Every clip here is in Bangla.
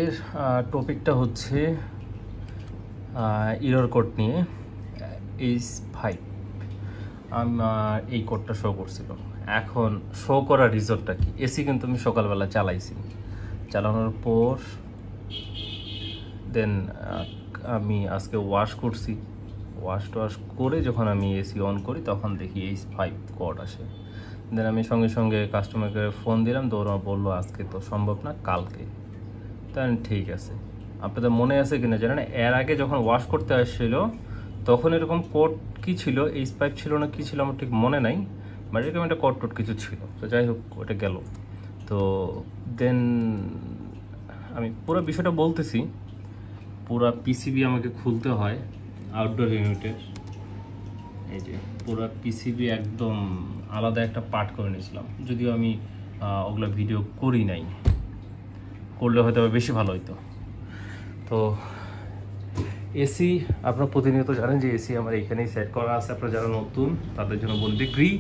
এর টপিকটা হচ্ছে ইরর কোড নিয়ে H5 আমার এই কোডটা শো করছিল। এখন শো করার রিজল্টটা কি? এসি কিন্তু আমি সকালবেলা চালাইছি, চালানোর পর দেন আমি আজকে ওয়াশ করছি। ওয়াশ করে যখন আমি এসি অন করি তখন দেখি H5 কোড আসে। দেন আমি সঙ্গে সঙ্গে কাস্টমারকে ফোন দিলাম, তো ওরা বললো আজকে তো সম্ভব না, কালকে। তাই ঠিক আছে। আপনাদের মনে আছে কিনা জানেন, এর আগে যখন ওয়াশ করতে আসছিল তখন এরকম কোড কি ছিল, H5 ছিল না কি ছিল আমার ঠিক মনে নাই, বাট এরকম একটা কোড কিছু ছিল। তো যাই হোক, ওটা গেল। তো দেন আমি পুরো বিষয়টা বলতেছি। পুরো পিসিবি আমাকে খুলতে হয় আউটডোর ইউনিটের। এই যে পুরো পিসিবি একদম আলাদা একটা পার্ট করে নিয়েছিলাম, যদিও আমি ওগুলো ভিডিও করি নাই, করলে হয়তো বেশি ভালো হতো। তো এসি আপনারা প্রতিনিয়ত জানেন যে এসি আমার এখানেই সেট করা আছে। আপনারা যারা নতুন তাদের জন্য বলি, গ্রি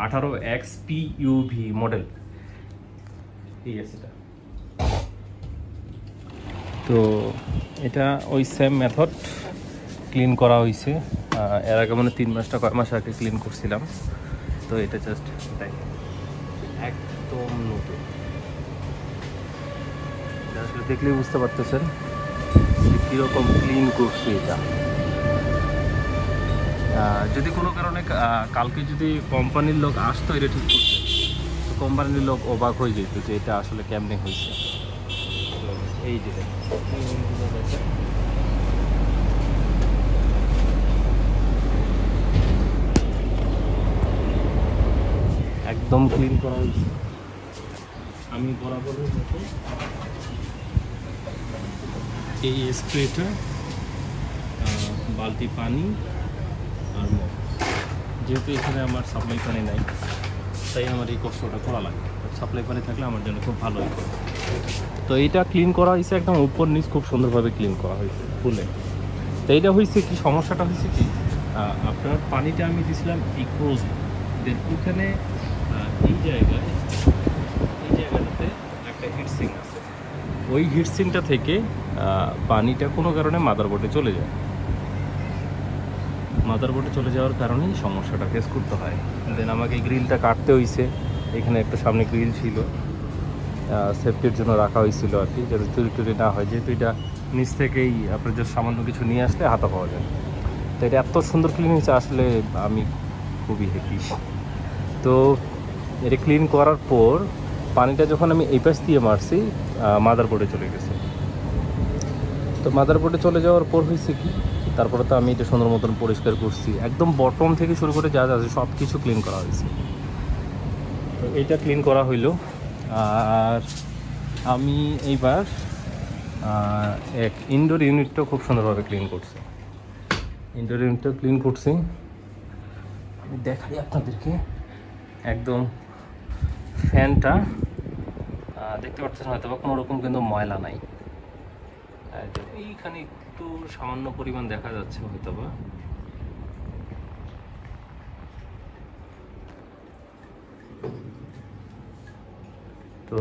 18XPUV মডেল এই এসিটা। তো এটা ওই সেম মেথড ক্লিন করা হয়েছে। এর আগে মানে 3 মাসটা কয় মাস আগে ক্লিন করছিলাম। তো এটা জাস্ট দেখেন একদম নতুন, আসলে দেখলেই বুঝতে পারতেছেন কীরকম ক্লিন করছি এটা। যদি কোনো কারণে কালকে যদি কোম্পানির লোক আসতো এটা ঠিক করতে, তো কোম্পানির লোক অবাক হয়ে যেত যে এটা আসলে কেমনে হয়েছে। এই যে একদম ক্লিন করা হয়েছে। আমি বরাবরের মতো এই স্প্রেটা, বালতি পানি আর মগ, যেহেতু এখানে আমার সাপ্লাই পানি নাই তাই আমার এই কষ্টটা করা লাগে। সাপ্লাই পানি থাকলে আমার জন্য খুব ভালো হতো। তো এইটা ক্লিন করা হয়েছে একদম উপর নিচ খুব সুন্দরভাবে ক্লিন করা হয়েছে ফুলে। তো এইটা হয়েছে কি, সমস্যাটা হয়েছে কি, আপনার পানিটা আমি দিয়েছিলাম ইক্রোজ, দেন ওখানে এই জায়গাটাতে একটা হিটসিং আছে। ওই হিটসিংটা থেকে পানিটা কোনো কারণে মাদারবোর্ডে চলে যায়। মাদারবোর্ডে চলে যাওয়ার কারণেই সমস্যাটা ফেস করতে হয়। দেন আমাকে গ্রিলটা কাটতে হয়েছে। এখানে একটা সামনে গ্রিল ছিল, সেফটির জন্য রাখা হয়েছিল আর কি, যাতে চুরি টুরি না হয়, যেহেতু এটা নিচ থেকেই আপনার যে সামান্য কিছু নিয়ে আসলে হাতা পাওয়া যায়। তো এটা এত সুন্দর ক্লিন হয়েছে, আসলে আমি খুবই হ্যাপি। তো এটা ক্লিন করার পর পানিটা যখন আমি এই পাশ দিয়ে মারছি মাদারবোর্ডে চলে গেছে। তো মাদারবোর্ডে চলে যাওয়ার পর হয়েছে কি, তারপরে তো আমি এটা সুন্দর মতন পরিষ্কার করছি, একদম বটম থেকে শুরু করে যা যা আছে সব কিছু ক্লিন করা হয়েছে। তো এইটা ক্লিন করা হইলো। আর আমি এইবার এক ইনডোর ইউনিটটাও খুব সুন্দরভাবে ক্লিন করছি। ইনডোর ইউনিটটাও ক্লিন করছি, আমি দেখাই আপনাদেরকে। একদম ফ্যানটা দেখতে পাচ্ছেন হয়তো বা কোনো রকম কিন্তু ময়লা নাই। এইখানে একটু সামান্য পরিমাণ দেখা যাচ্ছে হয়তো বা। তো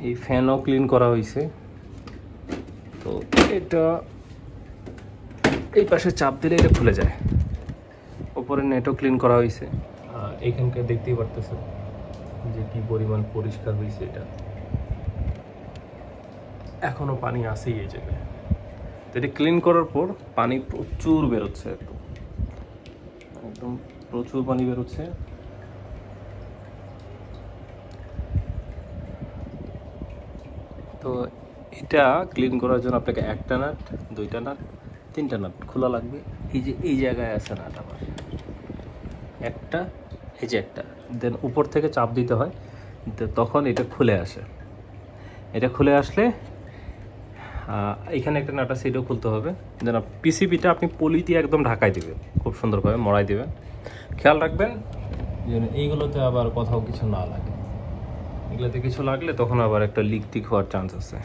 এই ফ্যানও ক্লিন করা হয়েছে। তো এটা এই পাশে চাপ দিলে এটা খুলে যায়। উপরে নেটও ক্লিন করা হয়েছে। এইখানকার দেখতেই পারতেছেন যে কি পরিমাণ পরিষ্কার হয়েছে এটা। এখনো পানি আসেই এই জায়গায়। তো এটা ক্লিন করার পর পানি প্রচুর বেরোচ্ছে, একদম প্রচুর পানি বেরোচ্ছে। তো এটা ক্লিন করার জন্য আপনাকে একটা নাট, 2টা নাট, 3টা নাট খোলা লাগবে। এই যে এই জায়গায় আছে নাট আমার একটা, এই যে একটা, দেন উপর থেকে চাপ দিতে হয়, তখন এটা খুলে আসে। এটা খুলে আসলে এখানে একটা নাট আছে, এটাও খুলতে হবে। দেন পিসিবিটা আপনি পলি দিয়ে একদম ঢাকাই দেবেন, খুব সুন্দরভাবে মড়াই দেবেন। খেয়াল রাখবেন যেন এইগুলোতে আবার কোথাও কিছু না লাগে। এগুলোতে কিছু লাগলে তখন আবার একটা লিক টিক হওয়ার চান্স আছে।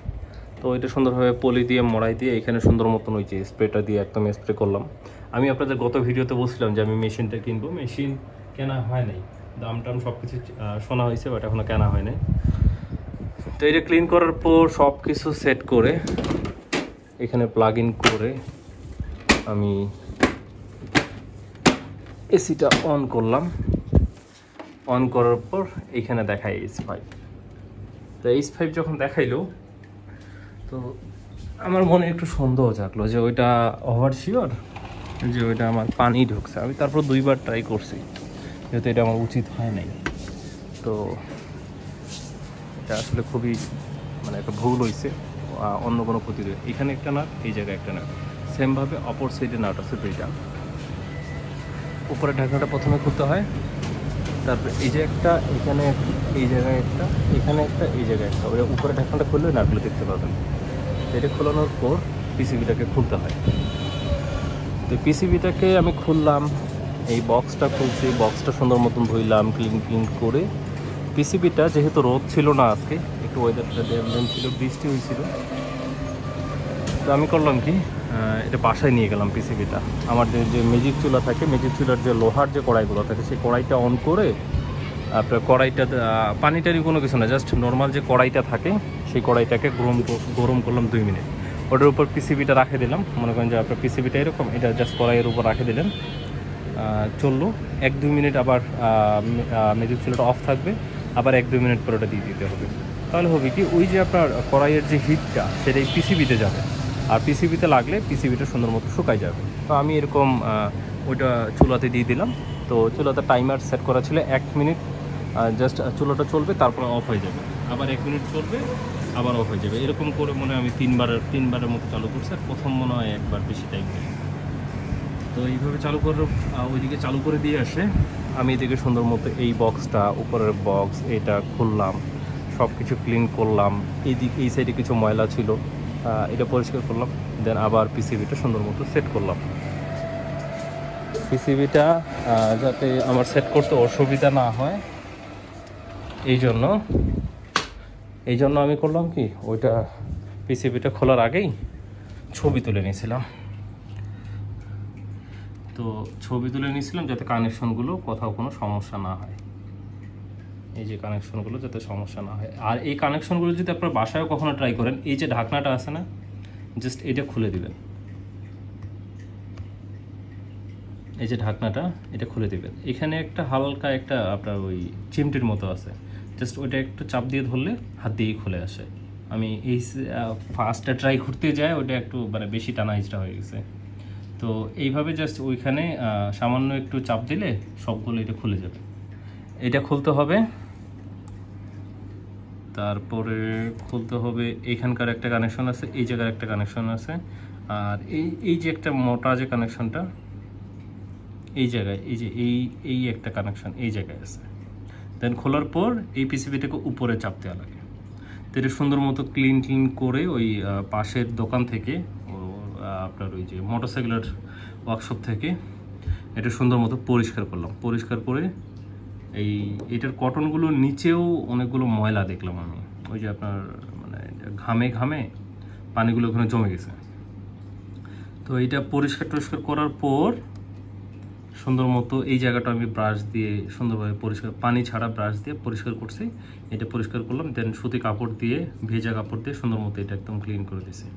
তো এটা সুন্দরভাবে পলি দিয়ে মড়াই দিয়ে এখানে সুন্দর মতন ওই যে স্প্রেটা দিয়ে একদম স্প্রে করলাম। আমি আপনাদের গত ভিডিওতে বলছিলাম যে আমি মেশিনটা কিনবো, মেশিন কেনা হয় নাই, দাম টাম সব কিছু শোনা হয়েছে, বাট এখনও কেনা হয় নাই। তো এটা ক্লিন করার পর সব কিছু সেট করে এখানে প্লাগ ইন করে আমি এসিটা অন করলাম। অন করার পর এখানে দেখায় H5। তো H5 যখন দেখাইলো তো আমার মনে একটু সন্দেহ জাগলো যে ওইটা ওভার শিওর, যে ওইটা আমার পানি ঢুকছে। আমি তারপর 2বার ট্রাই করছি, যেহেতু এটা আমার উচিত হয় নাই। তো এটা আসলে খুবই মানে একটা ভুল হয়েছে, অন্য কোনো ক্ষতি রয়েছে। এখানে একটা নাট, এই জায়গায় একটা নাট, সেমভাবে অপর সাইডে নাট আছে দুইটা। উপরে ঢাকনাটা প্রথমে খুলতে হয়, তারপরে এই যে একটা, এখানে এই জায়গায় একটা, এখানে একটা, এই জায়গায় একটা। ওই উপরে ঢাকনাটা খুললে নাটগুলো দেখতে পাবেন। এটা খোলানোর পর পিসিবিটাকে খুলতে হয়। তো পিসিবিটাকে আমি খুললাম, এই বক্সটা খুলছি, বক্সটা সুন্দর মতন ধুইলাম, ক্লিন করে। পিসিবিটা যেহেতু রোদ ছিল না আজকে, একটু ওয়েদারটা ড্যাম ছিল, বৃষ্টি হয়েছিল, তো আমি করলাম কি, এটা বাসায় নিয়ে গেলাম পিসিবিটা। আমার যে ম্যাজিক চুলা থাকে, ম্যাজিক চুলার যে লোহার যে কড়াইগুলো থাকে, সেই কড়াইটা অন করে আপনার কড়াইটা, পানিটারি কোনো কিছু না, জাস্ট নর্মাল যে কড়াইটা থাকে সেই কড়াইটাকে গরম করলাম 2 মিনিট। ওটার উপর পিসিবিটা রাখে দিলাম। মনে করেন যে আপনার পিসিবিটা এরকম, এটা জাস্ট কড়াইয়ের উপর রাখে দিলেন, চললো 1-2 মিনিট। আবার ম্যাজিক চুলাটা অফ থাকবে, আবার 1-2 মিনিট পর ওটা দিয়ে দিতে হবে। তাহলে হবে কি, ওই যে আপনার কড়াইয়ের যে হিটটা সেটাই পিসিবিতে যাবে, আর পিসিবিতে লাগলে পিসিবিটা সুন্দর মতো শুকাই যাবে। তো আমি এরকম ওইটা চুলাতে দিয়ে দিলাম। তো চুলাতে টাইমার সেট করা ছিল 1 মিনিট, জাস্ট চুলাটা চলবে, তারপর অফ হয়ে যাবে, আবার 1 মিনিট চলবে, আবার অফ হয়ে যাবে। এরকম করে মনে হয় আমি 3বারের মতো চালু করছি, আর প্রথম মনে হয় একবার বেশি টাইম নেই। তো এইভাবে চালু করে ওইদিকে চালু করে দিয়ে আসে, আমি এদিকে সুন্দর মতো এই বক্সটা, উপরের বক্স এটা খুললাম, সব কিছু ক্লিন করলাম। এই সাইডে কিছু ময়লা ছিল, এটা পরিষ্কার করলাম। দেন আবার পিসিবিটা সুন্দর মতো সেট করলাম। পিসিবিটা যাতে আমার সেট করতে অসুবিধা না হয়, এই জন্য আমি করলাম কি, ওইটা পিসিবিটা খোলার আগেই ছবি তুলে নিয়েছিলাম। তো ছবি তুলে নিয়েছিলাম যাতে কানেকশনগুলো কোথাও কোনো সমস্যা না হয়, এই যে কানেকশনগুলো যাতে সমস্যা না হয়। আর এই কানেকশনগুলো যদি আপনার বাসায়ও কখনো ট্রাই করেন, এই যে ঢাকনাটা আছে না, জাস্ট এটা খুলে দিবেন, এই যে ঢাকনাটা, এটা খুলে দিবেন। এখানে একটা হালকা একটা আপনার ওই চিমটির মতো আছে, জাস্ট ওইটা একটু চাপ দিয়ে ধরলে হাত দিয়েই খুলে আসে। আমি এই ফার্স্টটা ট্রাই করতে যাই, ওইটা একটু মানে বেশি টানা হিচড়া হয়ে গেছে। তো এইভাবে জাস্ট ওইখানে সামান্য একটু চাপ দিলে সবগুলো এটা খুলে যাবে। এটা খুলতে হবে, তারপরে খুলতে হবে, এইখানকার একটা কানেকশন আছে, এই জায়গার একটা কানেকশন আছে, আর এই যে একটা মোটা যে কানেকশনটা এই জায়গায়, এই যে এই একটা কানেকশন এই জায়গায় আছে। দেন খোলার পর এই পিসিবিটাকে উপরে চাপ দেওয়া লাগে। তো এটা সুন্দর মতো ক্লিন করে ওই পাশের দোকান থেকে, আপনার ওই যে মোটরসাইকেলের ওয়ার্কশপ থেকে এটা সুন্দর মতো পরিষ্কার করলাম। পরিষ্কার করে এটার কটনগুলোর নিচেও অনেকগুলো ময়লা দেখলাম আমি, ওই যে আপনার মানে ঘামে পানিগুলো ওখানে জমে গেছে। তো এইটা পরিষ্কার করার পর সুন্দর মতো এই জায়গাটা আমি ব্রাশ দিয়ে সুন্দরভাবে পরিষ্কার, পানি ছাড়া ব্রাশ দিয়ে পরিষ্কার করছি। এটা পরিষ্কার করলাম, দেন সুতি কাপড় দিয়ে, ভেজা কাপড় দিয়ে সুন্দর মতো এটা একদম ক্লিন করে দিছি।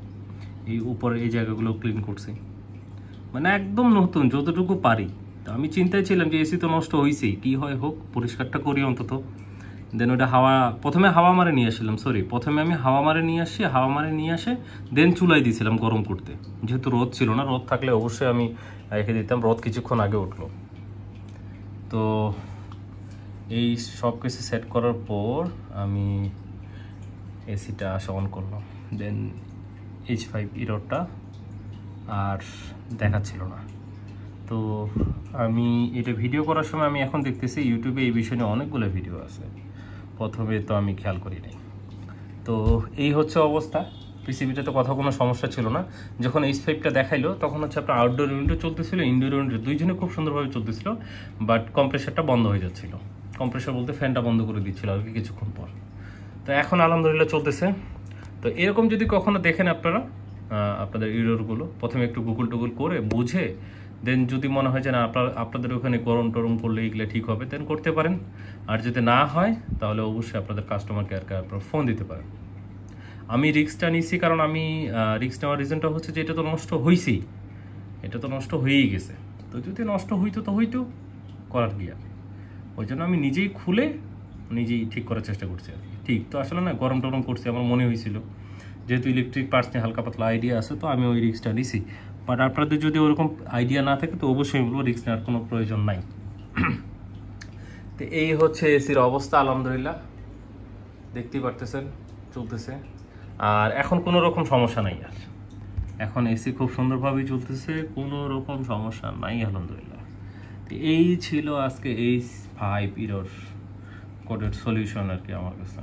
এই উপরে এই জায়গাগুলো ক্লিন করছি, মানে একদম নতুন যতটুকু পারি। তো আমি চিন্তায় ছিলাম যে এসি তো নষ্ট হয়েছেই, কী হয় হোক পরিষ্কারটা করি অন্তত। দেন ওটা প্রথমে হাওয়া মারে নিয়ে আসছিলাম, প্রথমে আমি হাওয়া মারে নিয়ে আসে দেন চুলাই দিয়েছিলাম গরম করতে, যেহেতু রোদ ছিল না। রোদ থাকলে অবশ্যই আমি রেখে দিতাম, রোদ কিছুক্ষণ আগে উঠলো। তো এই সব কিছু সেট করার পর আমি এসিটা অন করলাম। দেন H5 ইরোরটা আর দেখাচ্ছিল না। তো আমি এটা ভিডিও করার সময় আমি এখন দেখতেছি ইউটিউবে এই বিষয় নিয়ে অনেকগুলো ভিডিও আছে, প্রথমে তো আমি খেয়াল করি নাই। তো এই হচ্ছে অবস্থা। পিসিবিটাতে কোথাও কোনো সমস্যা ছিল না। যখন H5টা দেখাইলো তখন হচ্ছে আপনার আউটডোর ইউনিটও চলতেছিল, ইনডোর ইউনিট, দুইজনে খুব সুন্দরভাবে চলতেছিল, বাট কম্প্রেসারটা বন্ধ হয়ে যাচ্ছিল। কম্প্রেসার বলতে ফ্যানটা বন্ধ করে দিচ্ছিল আর কি কিছুক্ষণ পর। তো এখন আলহামদুলিল্লাহ চলতেছে। তো এরকম যদি কখনো দেখেন আপনারা আপনাদের ইরোরগুলো, প্রথমে একটু গুগল টুগল করে বুঝে দেন যদি মনে হয় যে না আপনাদের ওখানে গরম টরম করলে এগুলো ঠিক হবে দেন করতে পারেন। আর যদি না হয় তাহলে অবশ্যই আপনাদের কাস্টমার কেয়ারকে আপনারা ফোন দিতে পারেন। আমি রিস্কটা নিচ্ছি কারণ আমি রিস্ক নেওয়ার রিজনটা হচ্ছে যে এটা তো নষ্ট হয়েছেই, এটা তো নষ্ট হয়েই গেছে। তো যদি নষ্ট হইতো তো হইতো, করার কি আর। ওই জন্য আমি নিজেই খুলে নিজেই ঠিক করার চেষ্টা করছি আর কি। ঠিক তো আসলে না গরম টরম করছি আমার মনে হয়েছিল, যেহেতু ইলেকট্রিক পার্টস নিয়ে হালকা পাতলা আইডিয়া আছে তো আমি ওই রিস্কটা নিছি। বাট আপনাদের যদি ওরকম আইডিয়া না থাকে তো অবশ্যই বলবো রিস্ক নেওয়ার কোনো প্রয়োজন নাই। তো এই হচ্ছে এসির অবস্থা, আলহামদুলিল্লাহ দেখতেই পারতেছেন চলতেছে। আর এখন কোনো রকম সমস্যা নাই, আর এখন এসি খুব সুন্দরভাবেই চলতেছে, কোনো রকম সমস্যা নাই আলহামদুলিল্লাহ। তো এই ছিল আজকে H5 ইরর কোডের সলিউশন আর কি আমার কাছে।